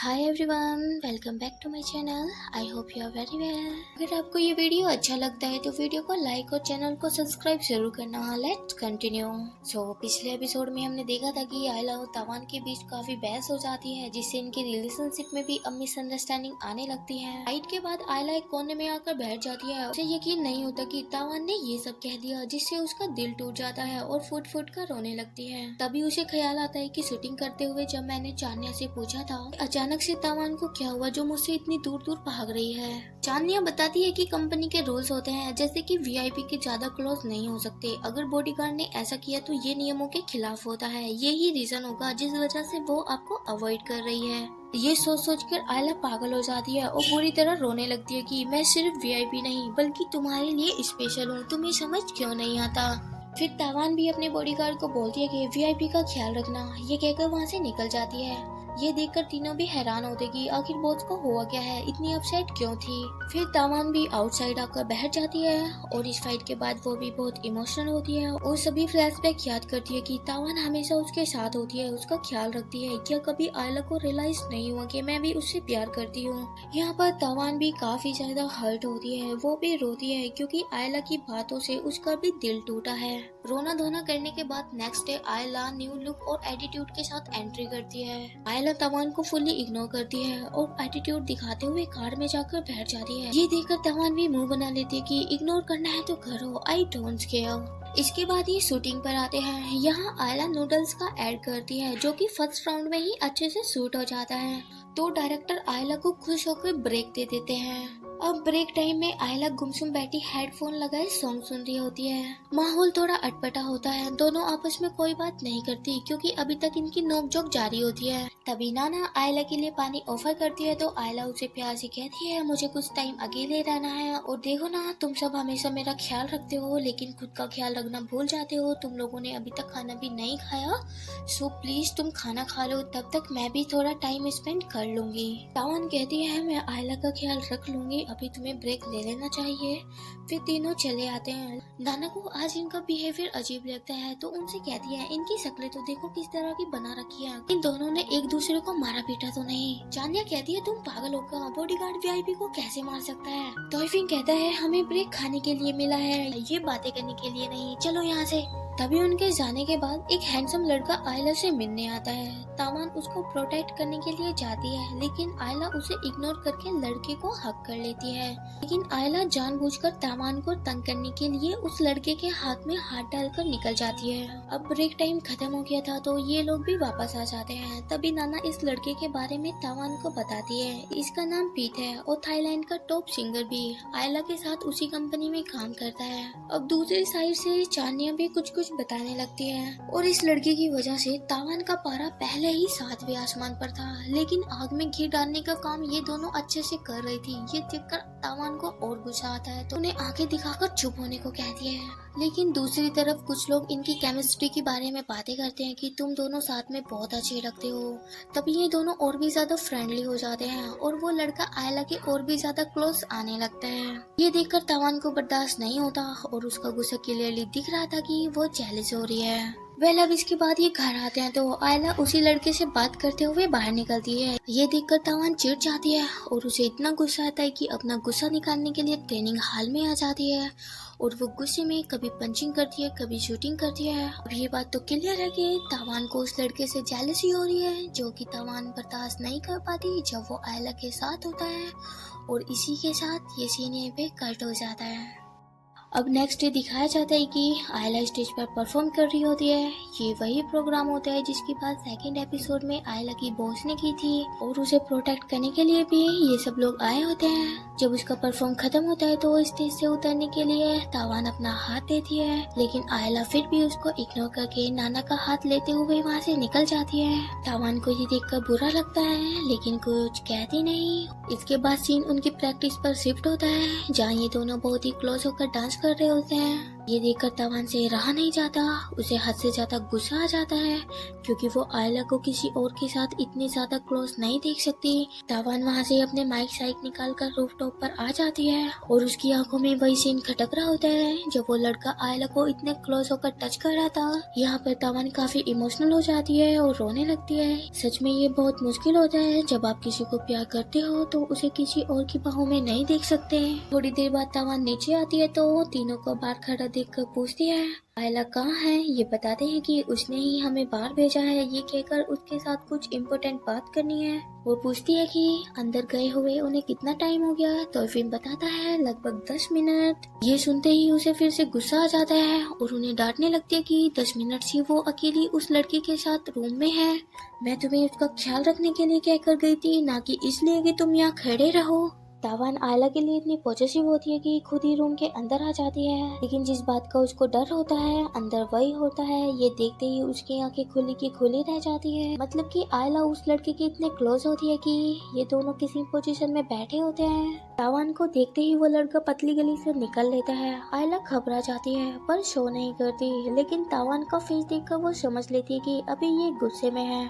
Hi everyone, welcome back to my channel. I hope you are very well. अगर आपको ये video अच्छा लगता है तो वीडियो को लाइक और चैनल को सब्सक्राइब जरूर करना। Let's continue. पिछले एपिसोड में हमने देखा था कि आयला और तवान के बीच काफी बहस हो जाती है, जिससे इनकी रिलेशनशिप में भी अब मिसअंडरस्टैंडिंग आने लगती है। फाइट के बाद आयला एक कोने में आकर बैठ जाती है। उसे यकीन नहीं होता कि तवान ने ये सब कह दिया, जिससे उसका दिल टूट जाता है और फुट फुट कर रोने लगती है। तभी उसे ख्याल आता है कि शूटिंग करते हुए जब मैंने चांदनी से पूछा था अचानक से तवान को क्या हुआ जो मुझसे इतनी दूर दूर भाग रही है। चांदनिया बताती है कि कंपनी के रूल्स होते हैं, जैसे कि वीआईपी के ज्यादा क्लोज नहीं हो सकते। अगर बॉडीगार्ड ने ऐसा किया तो ये नियमों के खिलाफ होता है। यही रीजन होगा जिस वजह से वो आपको अवॉइड कर रही है। ये सोच कर आयला पागल हो जाती है और पूरी तरह रोने लगती है कि मैं सिर्फ वीआईपी नहीं बल्कि तुम्हारे लिए स्पेशल हूँ, तुम्हें समझ क्यों नहीं आता। फिर तवान भी अपने बॉडीगार्ड को बोलती है कि वीआईपी का ख्याल रखना। ये कहकर वहाँ से निकल जाती है। ये देखकर तीनों भी हैरान होते कि आखिर बॉस को हुआ क्या है, इतनी अपसेट क्यों थी। फिर तवान भी आउटसाइड आकर बैठ जाती है और इस फाइट के बाद वो भी बहुत इमोशनल होती है और सभी फ्लैशबैक याद करती है कि तवान हमेशा उसके साथ होती है, उसका ख्याल रखती है। क्या कभी आयला को रियलाइज नहीं हुआ कि मैं भी उससे प्यार करती हूँ। यहाँ पर तवान भी काफी ज्यादा हर्ट होती है, वो भी रोती है क्योंकि आयला की बातों से उसका भी दिल टूटा है। रोना धोना करने के बाद नेक्स्ट डे आयला न्यू लुक और एटीट्यूड के साथ एंट्री करती है। आयला तवान को फुल्ली इग्नोर करती है और एटीट्यूड दिखाते हुए कार में जाकर बैठ जाती है। ये देखकर तवान भी मुंह बना लेती है कि इग्नोर करना है तो करो, आई डोंट केयर। इसके बाद ये शूटिंग पर आते हैं। यहाँ आयला नूडल्स का ऐड करती है जो कि फर्स्ट राउंड में ही अच्छे से शूट हो जाता है, तो डायरेक्टर आयला को खुश होकर ब्रेक दे देते हैं। अब ब्रेक टाइम में आयला गुमसुम बैठी हेडफोन लगाए सॉन्ग सुन रही होती है। माहौल थोड़ा अटपटा होता है, दोनों आपस में कोई बात नहीं करती क्योंकि अभी तक इनकी नोकझोंक जारी होती है। तभी नाना आयला के लिए पानी ऑफर करती है तो आयला उसे प्यार से कहती है मुझे कुछ टाइम अकेले रहना है और देखो ना, तुम सब हमेशा मेरा ख्याल रखते हो लेकिन खुद का ख्याल रखना भूल जाते हो। तुम लोगों ने अभी तक खाना भी नहीं खाया, सो प्लीज तुम खाना खा लो, तब तक मैं भी थोड़ा टाइम स्पेंड कर लूंगी। तवान कहती है मैं आयला का ख्याल रख लूंगी, अभी तुम्हें ब्रेक ले लेना चाहिए। फिर तीनों चले आते हैं। नाना को आज इनका बिहेवियर अजीब लगता है तो उनसे कहती है इनकी शक्लें तो देखो किस तरह की बना रखी है, इन दोनों ने एक दूसरे को मारा पीटा तो नहीं। चांदिया कहती है तुम पागल हो क्या, बॉडीगार्ड वीआईपी को कैसे मार सकता है। टॉयफिंग कहता है हमें ब्रेक खाने के लिए मिला है, ये बातें करने के लिए नहीं, चलो यहाँ से। तभी उनके जाने के बाद एक हैंडसम लड़का आयला से मिलने आता है। तवान उसको प्रोटेक्ट करने के लिए जाती है लेकिन आयला उसे इग्नोर करके लड़के को हक कर लेती है। लेकिन आयला जानबूझकर तवान को तंग करने के लिए उस लड़के के हाथ में हाथ डालकर निकल जाती है। अब ब्रेक टाइम खत्म हो गया था तो ये लोग भी वापस आ जाते हैं। तभी नाना इस लड़के के बारे में तवान को बताती है, इसका नाम पीत है और थाईलैंड का टॉप सिंगर भी आयला के साथ उसी कंपनी में काम करता है। अब दूसरी साइड से चांदनिया भी कुछ बताने लगती है और इस लड़के की वजह से तवान का पारा पहले ही 7वें आसमान पर था, लेकिन आग में घी डालने का काम ये दोनों अच्छे से कर रही थी। ये देखकर तवान को और गुस्सा आता है तो उन्हें आंखें दिखाकर चुप होने को कहती है। लेकिन दूसरी तरफ कुछ लोग इनकी केमिस्ट्री के बारे में बातें करते हैं कि तुम दोनों साथ में बहुत अच्छे लगते हो। तभी ये दोनों और भी ज्यादा फ्रेंडली हो जाते हैं और वो लड़का आयला के और भी ज्यादा क्लोज आने लगता है। ये देखकर तवान को बर्दाश्त नहीं होता और उसका गुस्सा क्लियरली दिख रहा था कि वो जेलस हो रही है। अब इसके बाद ये घर आते हैं तो आयला उसी लड़के से बात करते हुए बाहर निकलती है। ये देखकर तवान चिढ़ जाती है और उसे इतना गुस्सा आता है कि अपना गुस्सा निकालने के लिए ट्रेनिंग हॉल में आ जाती है और वो गुस्से में कभी पंचिंग करती है कभी शूटिंग करती है। अब ये बात तो क्लियर है कि तवान को उस लड़के से जेलसी हो रही है जो कि तवान बर्दाश्त नहीं कर पाती जब वो आयला के साथ होता है और इसी के साथ ये सीन पे कट हो जाता है। अब नेक्स्ट डे दिखाया जाता है कि आयला स्टेज पर परफॉर्म कर रही होती है। ये वही प्रोग्राम होता है जिसकी बात सेकंड एपिसोड में आयला की बॉस ने की थी और उसे प्रोटेक्ट करने के लिए भी ये सब लोग आए होते हैं। जब उसका परफॉर्म खत्म होता है तो स्टेज से उतरने के लिए तवान अपना हाथ देती है, लेकिन आयला फिर भी उसको इग्नोर करके नाना का हाथ लेते हुए वहाँ से निकल जाती है। तवान को ये देखकर बुरा लगता है लेकिन कुछ कहती नहीं। इसके बाद सीन उनकी प्रैक्टिस पर शिफ्ट होता है जहाँ ये दोनों बहुत ही क्लोज होकर डांस कर रहे होते हैं। ये देखकर तावान से रहा नहीं जाता, उसे हद से ज्यादा गुस्सा आ जाता है क्योंकि वो आयला को किसी और के साथ इतनी ज्यादा क्लोज नहीं देख सकती। तावान वहाँ से अपने माइक साइक निकाल कर रूफटॉप पर आ जाती है और उसकी आंखों में वही सीन खटक रहा होता है जब वो लड़का आयला को इतने क्लोज होकर टच कर रहा था। यहाँ पर तावान काफी इमोशनल हो जाती है और रोने लगती है। सच में ये बहुत मुश्किल होता है जब आप किसी को प्यार करते हो तो उसे किसी और की बाहों में नहीं देख सकते। थोड़ी देर बाद तावान नीचे आती है तो तीनों को बाहर खड़ा देखकर पूछती है आयला कहाँ है। ये बताते हैं कि उसने ही हमें बाहर भेजा है, ये कहकर उसके साथ कुछ इम्पोर्टेंट बात करनी है। वो पूछती है कि अंदर गए हुए उन्हें कितना टाइम हो गया, तो फिल्म बताता है लगभग 10 मिनट। ये सुनते ही उसे फिर से गुस्सा आ जाता है और उन्हें डांटने लगती है कि 10 मिनट से वो अकेली उस लड़के के साथ रूम में है। मैं तुम्हें उसका ख्याल रखने के लिए कहकर गई थी, ना कि इसलिए कि तुम यहाँ खड़े रहो। तावान आयला के लिए इतनी पॉजिटिव होती है कि खुद ही रूम के अंदर आ जाती है, लेकिन जिस बात का उसको डर होता है अंदर वही होता है। ये देखते ही उसकी आंखें खुली की खुली रह जाती है। मतलब कि आयला उस लड़के के इतने क्लोज होती है कि ये दोनों किसी पोजीशन में बैठे होते हैं। तावान को देखते ही वो लड़का पतली गली से निकल लेता है। आयला घबरा जाती है पर शो नहीं करती, लेकिन तावान का फेस देखकर वो समझ लेती है कि अभी ये गुस्से में है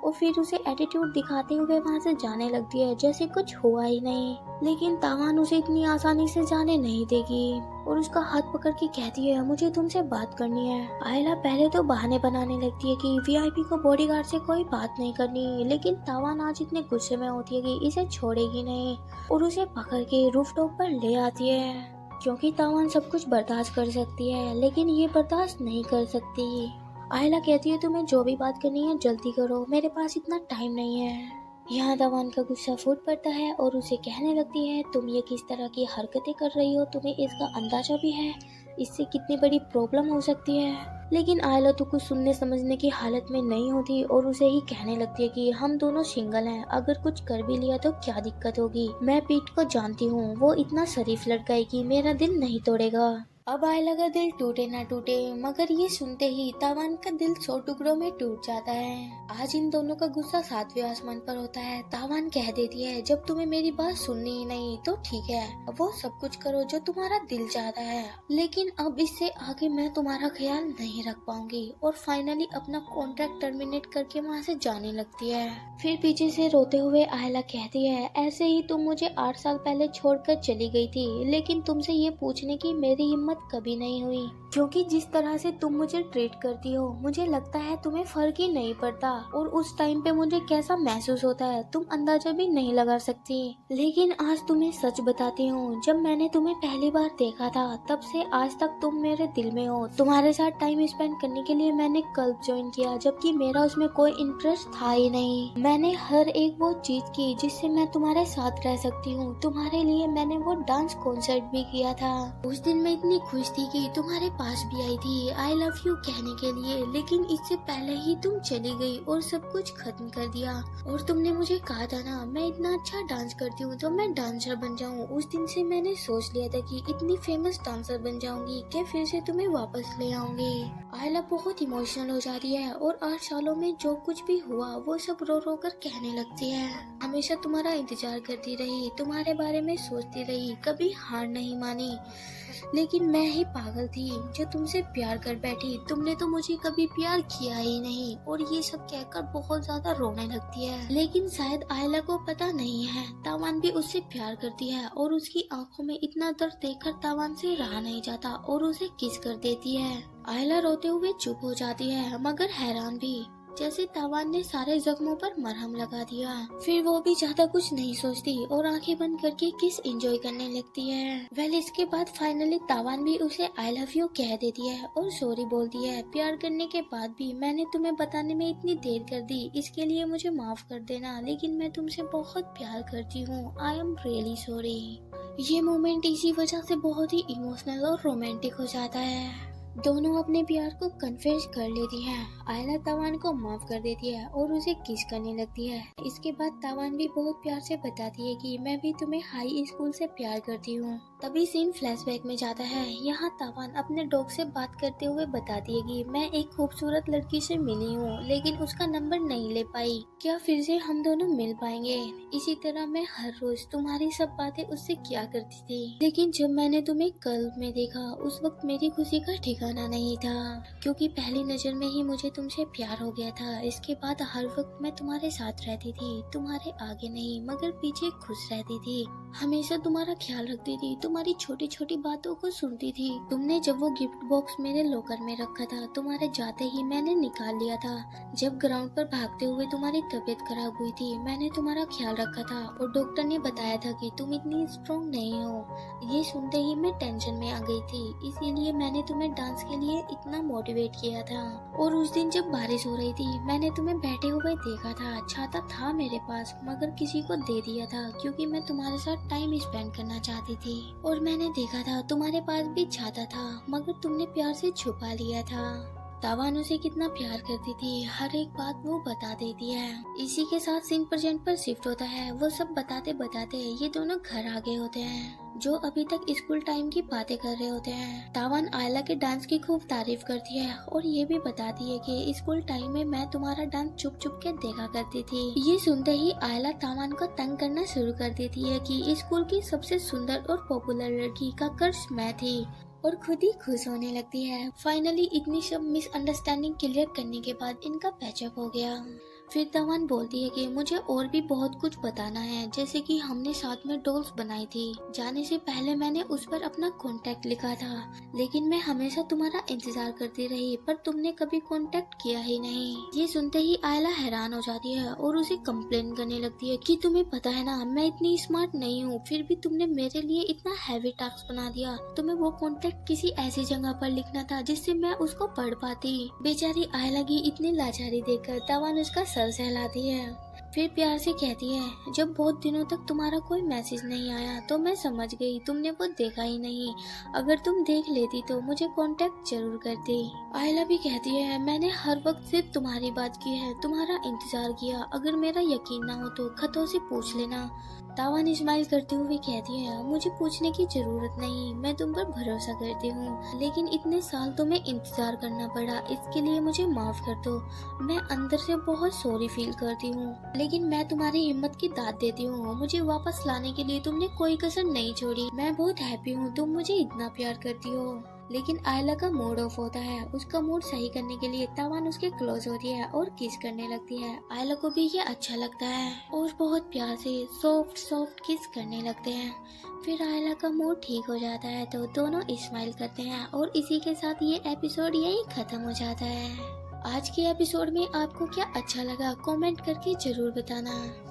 और फिर उसे एटीट्यूड दिखाते हुए वहाँ से जाने लगती है जैसे कुछ हुआ ही नहीं। लेकिन तावान उसे इतनी आसानी से जाने नहीं देगी और उसका हाथ पकड़ के कहती है मुझे तुमसे बात करनी है। आयला पहले तो बहाने बनाने लगती है कि वीआईपी को बॉडीगार्ड से कोई बात नहीं करनी, लेकिन तावान आज इतने गुस्से में होती है कि इसे छोड़ेगी नहीं और उसे पकड़ के रूफटॉप पर ले आती है क्योंकि तावान सब कुछ बर्दाश्त कर सकती है लेकिन ये बर्दाश्त नहीं कर सकती। आयला कहती है तुम्हें जो भी बात करनी है जल्दी करो, मेरे पास इतना टाइम नहीं है। यहाँ तावान का गुस्सा फूट पड़ता है और उसे कहने लगती है तुम ये किस तरह की हरकतें कर रही हो, तुम्हें इसका अंदाजा भी है इससे कितनी बड़ी प्रॉब्लम हो सकती है। लेकिन आयला तो कुछ सुनने समझने की हालत में नहीं होती और उसे ही कहने लगती है कि हम दोनों सिंगल हैं, अगर कुछ कर भी लिया तो क्या दिक्कत होगी। मैं पीट को जानती हूँ, वो इतना शरीफ लड़का है कि मेरा दिल नहीं तोड़ेगा। अब आयला का दिल टूटे ना टूटे, मगर ये सुनते ही तावान का दिल 100 टुकड़ों में टूट जाता है। आज इन दोनों का गुस्सा 7वें आसमान पर होता है। तावान कह देती है जब तुम्हें मेरी बात सुननी ही नहीं तो ठीक है, वो सब कुछ करो जो तुम्हारा दिल चाहता है, लेकिन अब इससे आगे मैं तुम्हारा ख्याल नहीं रख पाऊंगी। और फाइनली अपना कॉन्ट्रैक्ट टर्मिनेट करके वहाँ से जाने लगती है। फिर पीछे से रोते हुए आयला कहती है ऐसे ही तुम मुझे 8 साल पहले छोड़कर चली गई थी, लेकिन तुमसे ये पूछने की मेरी हिम्मत कभी नहीं हुई क्योंकि जिस तरह से तुम मुझे ट्रीट करती हो मुझे लगता है तुम्हें फर्क ही नहीं पड़ता और उस टाइम पे मुझे कैसा महसूस होता है तुम अंदाजा भी नहीं लगा सकती। लेकिन आज तुम्हें सच बताती हूँ, जब मैंने तुम्हें पहली बार देखा था तब से आज तक तुम मेरे दिल में हो। तुम्हारे साथ टाइम स्पेंड करने के लिए मैंने क्लब ज्वाइन किया जबकि मेरा उसमें कोई इंटरेस्ट था ही नहीं। मैंने हर एक वो चीज की जिससे मैं तुम्हारे साथ रह सकती हूँ। तुम्हारे लिए मैंने वो डांस कॉन्सर्ट भी किया था। उस दिन मैं इतनी खुश थी कि तुम्हारे पास भी आई थी आई लव यू कहने के लिए, लेकिन इससे पहले ही तुम चली गई और सब कुछ खत्म कर दिया। और तुमने मुझे कहा था ना मैं इतना अच्छा डांस करती हूँ तो मैं डांसर बन जाऊँ। उस दिन से मैंने सोच लिया था कि इतनी फेमस डांसर बन जाऊंगी कि फिर से तुम्हें वापस ले आऊंगी। आयला बहुत इमोशनल हो जाती है और 8 सालों में जो कुछ भी हुआ वो सब रो रो कर कहने लगती है। हमेशा तुम्हारा इंतजार करती रही, तुम्हारे बारे में सोचती रही, कभी हार नहीं मानी, लेकिन मैं ही पागल थी जो तुमसे प्यार कर बैठी। तुमने तो मुझे कभी प्यार किया ही नहीं। और ये सब कहकर बहुत ज्यादा रोने लगती है। लेकिन शायद आयला को पता नहीं है तावान भी उससे प्यार करती है और उसकी आंखों में इतना दर्द देखकर तावान से रहा नहीं जाता और उसे किस कर देती है। आयला रोते हुए चुप हो जाती है मगर हैरान भी, जैसे तावान ने सारे जख्मों पर मरहम लगा दिया। फिर वो भी ज्यादा कुछ नहीं सोचती और आंखें बंद करके किस एंजॉय करने लगती है। इसके बाद फाइनली तावान भी उसे आई लव यू कह देती है और सॉरी बोलती है। प्यार करने के बाद भी मैंने तुम्हें बताने में इतनी देर कर दी, इसके लिए मुझे माफ कर देना, लेकिन मैं तुमसे बहुत प्यार करती हूँ। I am really sorry. ये मोमेंट इसी वजह से बहुत ही इमोशनल और रोमांटिक हो जाता है। दोनों अपने प्यार को कन्फेस कर लेती हैं। आयला तावान को माफ कर देती है और उसे किस करने लगती है। इसके बाद तावान भी बहुत प्यार से बताती है कि मैं भी तुम्हें हाई स्कूल से प्यार करती हूँ। तभी सीन फ्लैशबैक में जाता है। यहाँ तावान अपने डॉग से बात करते हुए बताती है कि मैं एक खूबसूरत लड़की से मिली हूँ, लेकिन उसका नंबर नहीं ले पाई। क्या फिर से हम दोनों मिल पाएंगे? इसी तरह मैं हर रोज तुम्हारी सब बातें उससे किया करती थी, लेकिन जब मैंने तुम्हें कल में देखा उस वक्त मेरी खुशी का ठिकाना नहीं था, क्योंकि पहली नजर में ही मुझे तुमसे प्यार हो गया था। इसके बाद हर वक्त मैं तुम्हारे साथ रहती थी, तुम्हारे आगे नहीं मगर पीछे खुश रहती थी, हमेशा तुम्हारा ख्याल रखती थी, तुम्हारी छोटी छोटी बातों को सुनती थी। तुमने जब वो गिफ्ट बॉक्स मेरे लॉकर में रखा था, तुम्हारे जाते ही मैंने निकाल लिया था। जब ग्राउंड पर भागते हुए तुम्हारी तबीयत खराब हुई थी, मैंने तुम्हारा ख्याल रखा था और डॉक्टर ने बताया था कि तुम इतनी स्ट्रॉन्ग नहीं हो। ये सुनते ही मैं टेंशन में आ गई थी, इसीलिए मैंने तुम्हें डांस के लिए इतना मोटिवेट किया था। और उस दिन जब बारिश हो रही थी, मैंने तुम्हें बैठे हुए देखा था। छाता था मेरे पास मगर किसी को दे दिया था, क्योंकि मैं तुम्हारे साथ टाइम स्पेंड करना चाहती थी। और मैंने देखा था तुम्हारे पास भी छाता था मगर तुमने प्यार से छुपा लिया था। तावान उसे कितना प्यार करती थी, हर एक बात वो बता देती है। इसी के साथ सीन प्रेजेंट पर शिफ्ट होता है। वो सब बताते बताते ये दोनों घर आ गए होते हैं, जो अभी तक स्कूल टाइम की बातें कर रहे होते हैं। तावान आयला के डांस की खूब तारीफ करती है और ये भी बताती है कि स्कूल टाइम में मैं तुम्हारा डांस चुप चुप के देखा करती थी। ये सुनते ही आयला तावान को तंग करना शुरू कर देती है कि स्कूल की सबसे सुंदर और पॉपुलर लड़की का क्रश मैं थी, और खुद ही खुश होने लगती है। फाइनली इतनी सब मिसअंडरस्टैंडिंग क्लियर करने के बाद इनका पैचअप हो गया। फिर तावान बोलती है कि मुझे और भी बहुत कुछ बताना है, जैसे कि हमने साथ में डॉल्स बनाई थी। जाने से पहले मैंने उस पर अपना कांटेक्ट लिखा था, लेकिन मैं हमेशा तुम्हारा इंतजार करती रही, पर तुमने कभी कांटेक्ट किया ही नहीं। ये सुनते ही आयला हैरान हो जाती है और उसे कंप्लेन करने लगती है कि तुम्हें पता है ना मैं इतनी स्मार्ट नहीं हूँ, फिर भी तुमने मेरे लिए इतना हैवी टास्क बना दिया। तुम्हें वो कांटेक्ट किसी ऐसी जगह पर लिखना था जिससे मैं उसको पढ़ पाती। बेचारी आयला की इतनी लाचारी देखकर तावान उसका सर सहलाती है। फिर प्यार से कहती है, जब बहुत दिनों तक तुम्हारा कोई मैसेज नहीं आया तो मैं समझ गई तुमने वो देखा ही नहीं। अगर तुम देख लेती तो मुझे कांटेक्ट जरूर करती। आयला भी कहती है, मैंने हर वक्त सिर्फ तुम्हारी बात की है, तुम्हारा इंतजार किया। अगर मेरा यकीन ना हो तो खतों से पूछ लेना। तावान स्माइल करते हुए कहती है, मुझे पूछने की जरूरत नहीं, मैं तुम पर भरोसा करती हूँ, लेकिन इतने साल तुम्हें इंतजार करना पड़ा, इसके लिए मुझे माफ कर दो। मैं अंदर से बहुत सॉरी फील करती हूँ, लेकिन मैं तुम्हारी हिम्मत की दाद देती हूँ। मुझे वापस लाने के लिए तुमने कोई कसर नहीं छोड़ी। मैं बहुत हैप्पी हूँ तुम मुझे इतना प्यार करती हो। लेकिन आयला का मूड ऑफ होता है। उसका मूड सही करने के लिए तावान उसके क्लोज होती है और किस करने लगती है। आयला को भी ये अच्छा लगता है और बहुत प्यार से सॉफ्ट सॉफ्ट किस करने लगते हैं। फिर आयला का मूड ठीक हो जाता है तो दोनों स्माइल करते हैं और इसी के साथ ये एपिसोड यही खत्म हो जाता है। आज के एपिसोड में आपको क्या अच्छा लगा कमेंट करके जरूर बताना।